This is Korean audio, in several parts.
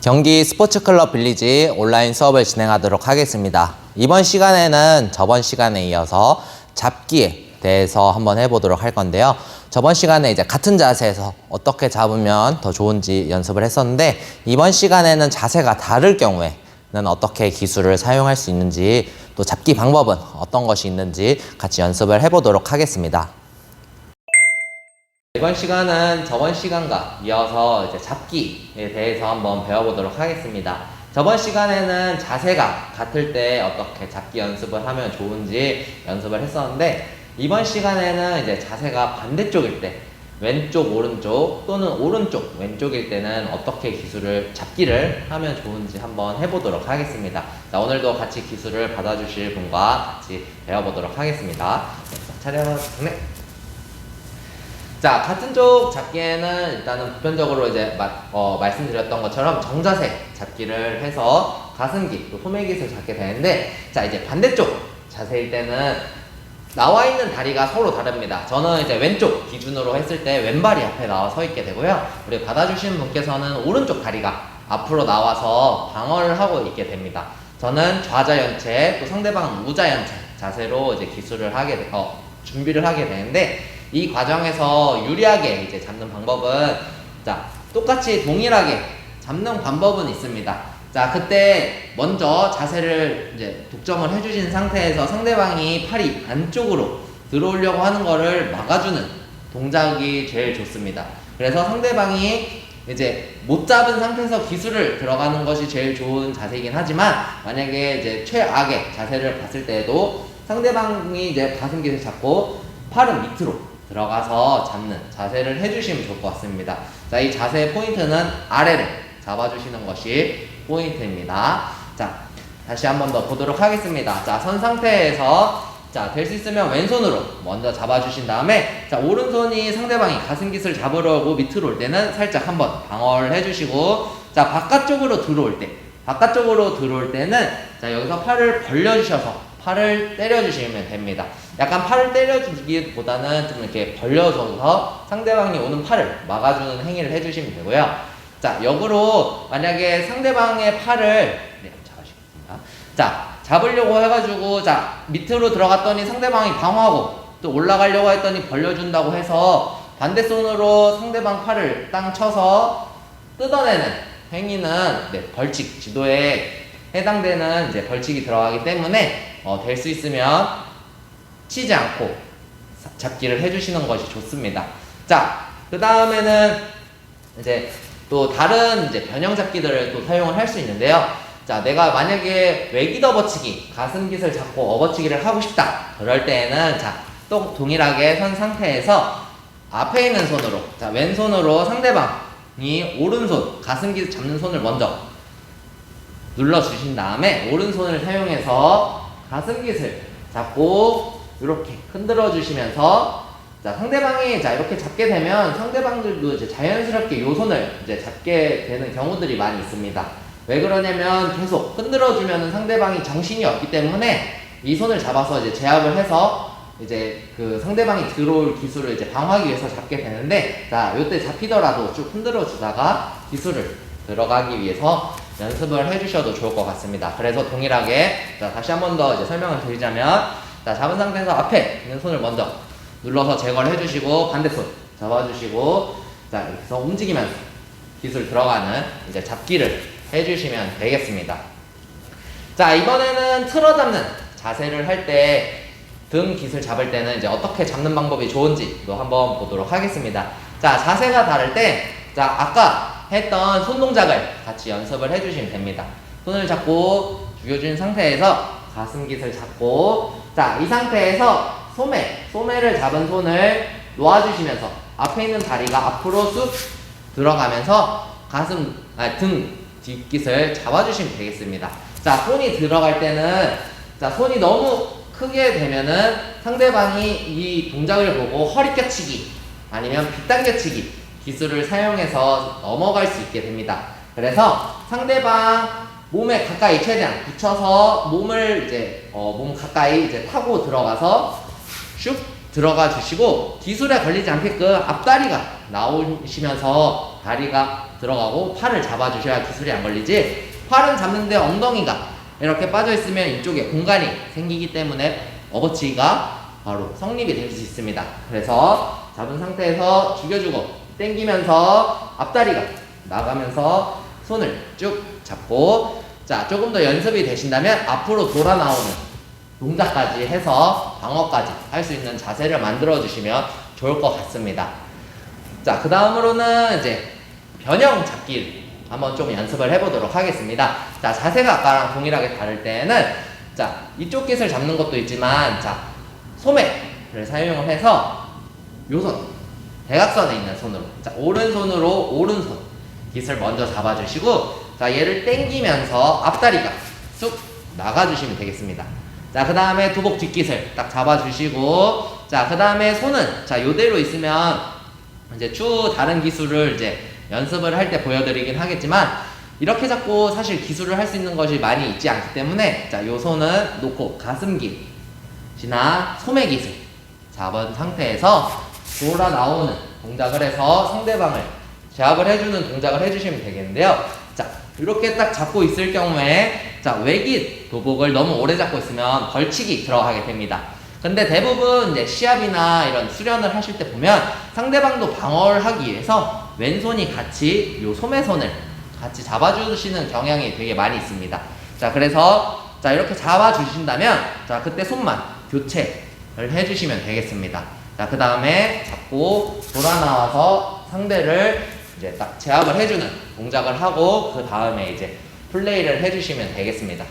경기 스포츠클럽 빌리지 온라인 수업을 진행하도록 하겠습니다. 이번 시간에는 저번 시간에 이어서 잡기에 대해서 한번 해보도록 할 건데요. 저번 시간에 이제 같은 자세에서 어떻게 잡으면 더 좋은지 연습을 했었는데, 이번 시간에는 자세가 다를 경우에는 어떻게 기술을 사용할 수 있는지, 또 잡기 방법은 어떤 것이 있는지 같이 연습을 해보도록 하겠습니다. 이번 시간은 저번 시간과 이어서 이제 잡기에 대해서 한번 배워보도록 하겠습니다. 저번 시간에는 자세가 같을 때 어떻게 잡기 연습을 하면 좋은지 연습을 했었는데, 이번 시간에는 이제 자세가 반대쪽일 때, 왼쪽 오른쪽 또는 오른쪽 왼쪽일 때는 어떻게 기술을 잡기를 하면 좋은지 한번 해보도록 하겠습니다. 자, 오늘도 같이 기술을 받아주실 분과 같이 배워보도록 하겠습니다. 차렷 정례. 자, 같은 쪽 잡기에는 일단은 보편적으로 이제 말씀드렸던 것처럼 정자세 잡기를 해서 가슴기, 또 소매깃을 잡게 되는데, 자, 이제 반대쪽 자세일 때는 나와 있는 다리가 서로 다릅니다. 저는 이제 왼쪽 기준으로 했을 때 왼발이 앞에 나와 서 있게 되고요. 우리 받아주신 분께서는 오른쪽 다리가 앞으로 나와서 방어를 하고 있게 됩니다. 저는 좌자연체, 또 상대방 우자연체 자세로 이제 기술을 준비를 하게 되는데, 이 과정에서 유리하게 이제 잡는 방법은, 자, 똑같이 동일하게 잡는 방법은 있습니다. 자, 그때 먼저 자세를 이제 독점을 해주신 상태에서 상대방이 팔이 안쪽으로 들어오려고 하는 거를 막아주는 동작이 제일 좋습니다. 그래서 상대방이 이제 못 잡은 상태에서 기술을 들어가는 것이 제일 좋은 자세이긴 하지만, 만약에 이제 최악의 자세를 봤을 때에도 상대방이 이제 가슴깃을 잡고 팔은 밑으로 들어가서 잡는 자세를 해주시면 좋을 것 같습니다. 자, 이 자세의 포인트는 아래를 잡아주시는 것이 포인트입니다. 자, 다시 한 번 더 보도록 하겠습니다. 자, 선 상태에서, 자, 될 수 있으면 왼손으로 먼저 잡아주신 다음에, 자, 오른손이 상대방이 가슴깃을 잡으려고 밑으로 올 때는 살짝 한번 방어를 해주시고, 자, 바깥쪽으로 들어올 때는, 자, 여기서 팔을 벌려주셔서 팔을 때려주시면 됩니다. 약간 팔을 때려주기보다는 좀 이렇게 벌려줘서 상대방이 오는 팔을 막아주는 행위를 해주시면 되고요. 자, 역으로 만약에 상대방의 팔을 잡으시겠습니다. 자, 잡으려고 해가지고, 자, 밑으로 들어갔더니 상대방이 방어하고 또 올라가려고 했더니 벌려준다고 해서 반대손으로 상대방 팔을 땅 쳐서 뜯어내는 행위는 벌칙, 지도에 해당되는 이제 벌칙이 들어가기 때문에 될 수 있으면 치지 않고 잡기를 해주시는 것이 좋습니다. 자, 그 다음에는 이제 또 다른 이제 변형 잡기들을 또 사용을 할 수 있는데요. 자, 내가 만약에 외깃 업어치기, 가슴깃을 잡고 업어치기를 하고 싶다. 그럴 때에는, 자, 또 동일하게 선 상태에서 앞에 있는 손으로, 자, 왼손으로 상대방이 오른손, 가슴깃 잡는 손을 먼저 눌러주신 다음에 오른손을 사용해서 가슴깃을 잡고 이렇게 흔들어 주시면서, 자, 상대방이, 자, 이렇게 잡게 되면 상대방들도 이제 자연스럽게 요 손을 이제 잡게 되는 경우들이 많이 있습니다. 왜 그러냐면 계속 흔들어 주면은 상대방이 정신이 없기 때문에 이 손을 잡아서 이제 제압을 해서 이제 그 상대방이 들어올 기술을 이제 방어하기 위해서 잡게 되는데, 자, 요때 잡히더라도 쭉 흔들어 주다가 기술을 들어가기 위해서 연습을 해주셔도 좋을 것 같습니다. 그래서 동일하게, 자, 다시 한 번 더 이제 설명을 드리자면, 자, 잡은 상태에서 앞에 있는 손을 먼저 눌러서 제거를 해주시고, 반대손 잡아주시고, 자, 이렇게 해서 움직이면서 기술 들어가는 이제 잡기를 해주시면 되겠습니다. 자, 이번에는 틀어 잡는 자세를 할 때, 등 깃을 잡을 때는 이제 어떻게 잡는 방법이 좋은지도 한번 보도록 하겠습니다. 자, 자세가 다를 때, 자, 아까 했던 손 동작을 같이 연습을 해주시면 됩니다. 손을 잡고 죽여준 상태에서 가슴깃을 잡고, 자, 이 상태에서 소매를 잡은 손을 놓아주시면서 앞에 있는 다리가 앞으로 쑥 들어가면서 등 뒷깃을 잡아주시면 되겠습니다. 자, 손이 들어갈 때는, 자, 손이 너무 크게 되면은 상대방이 이 동작을 보고 허리 껴치기 아니면 빗당겨치기 기술을 사용해서 넘어갈 수 있게 됩니다. 그래서 상대방 몸에 가까이 최대한 붙여서 몸을 이제 몸 가까이 이제 타고 들어가서 슉 들어가 주시고, 기술에 걸리지 않게끔 앞다리가 나오시면서 다리가 들어가고 팔을 잡아주셔야 기술이 안 걸리지, 팔은 잡는데 엉덩이가 이렇게 빠져있으면 이쪽에 공간이 생기기 때문에 업어치기가 바로 성립이 될 수 있습니다. 그래서 잡은 상태에서 죽여주고 당기면서 앞다리가 나가면서 손을 쭉 잡고, 자, 조금 더 연습이 되신다면 앞으로 돌아 나오는 동작까지 해서 방어까지 할 수 있는 자세를 만들어 주시면 좋을 것 같습니다. 자, 그 다음으로는 이제 변형 잡기를 한번 좀 연습을 해보도록 하겠습니다. 자, 자세가 아까랑 동일하게 다를 때는, 자, 이쪽 깃을 잡는 것도 있지만, 자, 소매를 사용을 해서 요 손, 대각선에 있는 손으로, 자, 오른손으로 오른손 깃을 먼저 잡아주시고, 자, 얘를 당기면서 앞다리가 쑥 나가주시면 되겠습니다. 자, 그 다음에 두복 뒷깃을 딱 잡아주시고, 자, 그 다음에 손은, 자, 요대로 있으면 이제 추후 다른 기술을 이제 연습을 할 때 보여드리긴 하겠지만, 이렇게 잡고 사실 기술을 할 수 있는 것이 많이 있지 않기 때문에, 자, 요 손은 놓고 가슴깃이나 소매깃을 잡은 상태에서 돌아 나오는 동작을 해서 상대방을 제압을 해주는 동작을 해주시면 되겠는데요. 자, 이렇게 딱 잡고 있을 경우에, 자, 외깃 도복을 너무 오래 잡고 있으면 벌칙이 들어가게 됩니다. 근데 대부분 이제 시합이나 이런 수련을 하실 때 보면 상대방도 방어를 하기 위해서 왼손이 같이 요 소매손을 같이 잡아주시는 경향이 되게 많이 있습니다. 자, 그래서 자, 이렇게 잡아주신다면, 자, 그때 손만 교체를 해주시면 되겠습니다. 자, 그 다음에 잡고 돌아 나와서 상대를 이제 딱 제압을 해주는 동작을 하고, 그 다음에 이제 플레이를 해주시면 되겠습니다.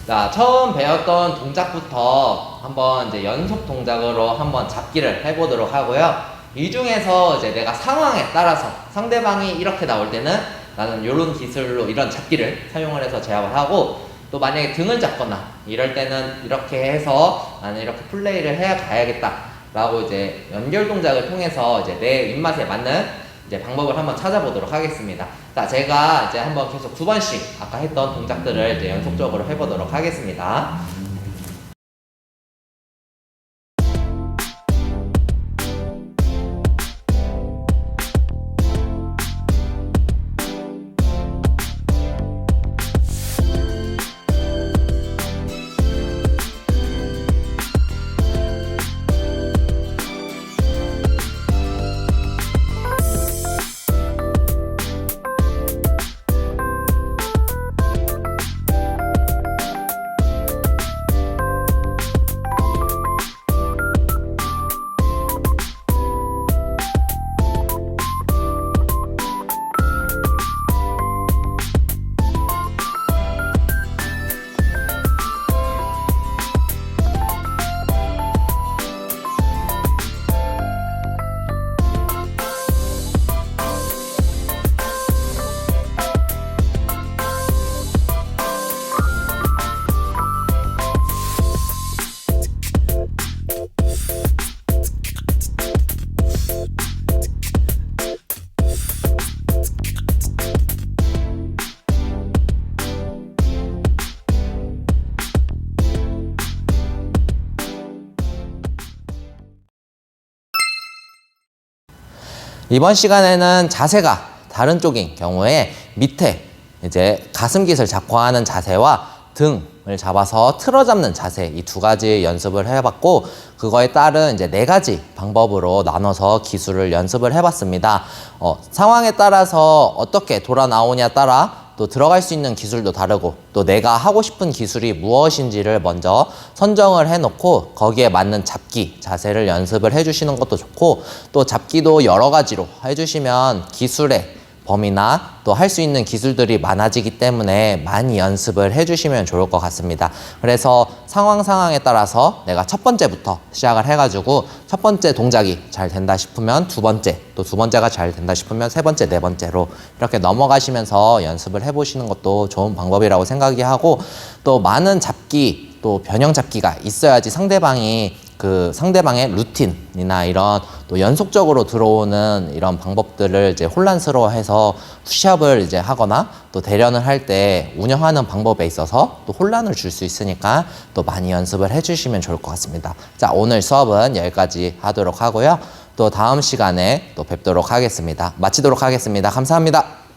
자, 처음 배웠던 동작부터 한번 이제 연속 동작으로 한번 잡기를 해보도록 하고요. 이 중에서 이제 내가 상황에 따라서 상대방이 이렇게 나올 때는 나는 이런 기술로 이런 잡기를 사용을 해서 제압을 하고, 또 만약에 등을 잡거나 이럴 때는 이렇게 해서 나는 이렇게 플레이를 해 가야겠다 라고 이제 연결 동작을 통해서 이제 내 입맛에 맞는 이제 방법을 한번 찾아보도록 하겠습니다. 자, 제가 이제 한번 계속 2번씩 아까 했던 동작들을 이제 연속적으로 해보도록 하겠습니다. 이번 시간에는 자세가 다른 쪽인 경우에 밑에 이제 가슴깃을 잡고 하는 자세와 등을 잡아서 틀어 잡는 자세, 이 두 가지 연습을 해봤고, 그거에 따른 이제 4가지 방법으로 나눠서 기술을 연습을 해봤습니다. 상황에 따라서 어떻게 돌아 나오냐에 따라 또 들어갈 수 있는 기술도 다르고, 또 내가 하고 싶은 기술이 무엇인지를 먼저 선정을 해놓고 거기에 맞는 잡기 자세를 연습을 해주시는 것도 좋고, 또 잡기도 여러 가지로 해주시면 기술의 범위나 또 할 수 있는 기술들이 많아지기 때문에 많이 연습을 해주시면 좋을 것 같습니다. 그래서 상황에 따라서 내가 첫 번째부터 시작을 해가지고 첫 번째 동작이 잘 된다 싶으면 두 번째, 또 두 번째가 잘 된다 싶으면 세 번째, 네 번째로 이렇게 넘어가시면서 연습을 해보시는 것도 좋은 방법이라고 생각이 하고, 또 많은 잡기, 또 변형 잡기가 있어야지 상대방의 루틴이나 이런 또 연속적으로 들어오는 이런 방법들을 이제 혼란스러워해서 푸시업을 이제 하거나 또 대련을 할 때 운영하는 방법에 있어서 또 혼란을 줄 수 있으니까 또 많이 연습을 해주시면 좋을 것 같습니다. 자, 오늘 수업은 여기까지 하도록 하고요. 또 다음 시간에 또 뵙도록 하겠습니다. 마치도록 하겠습니다. 감사합니다.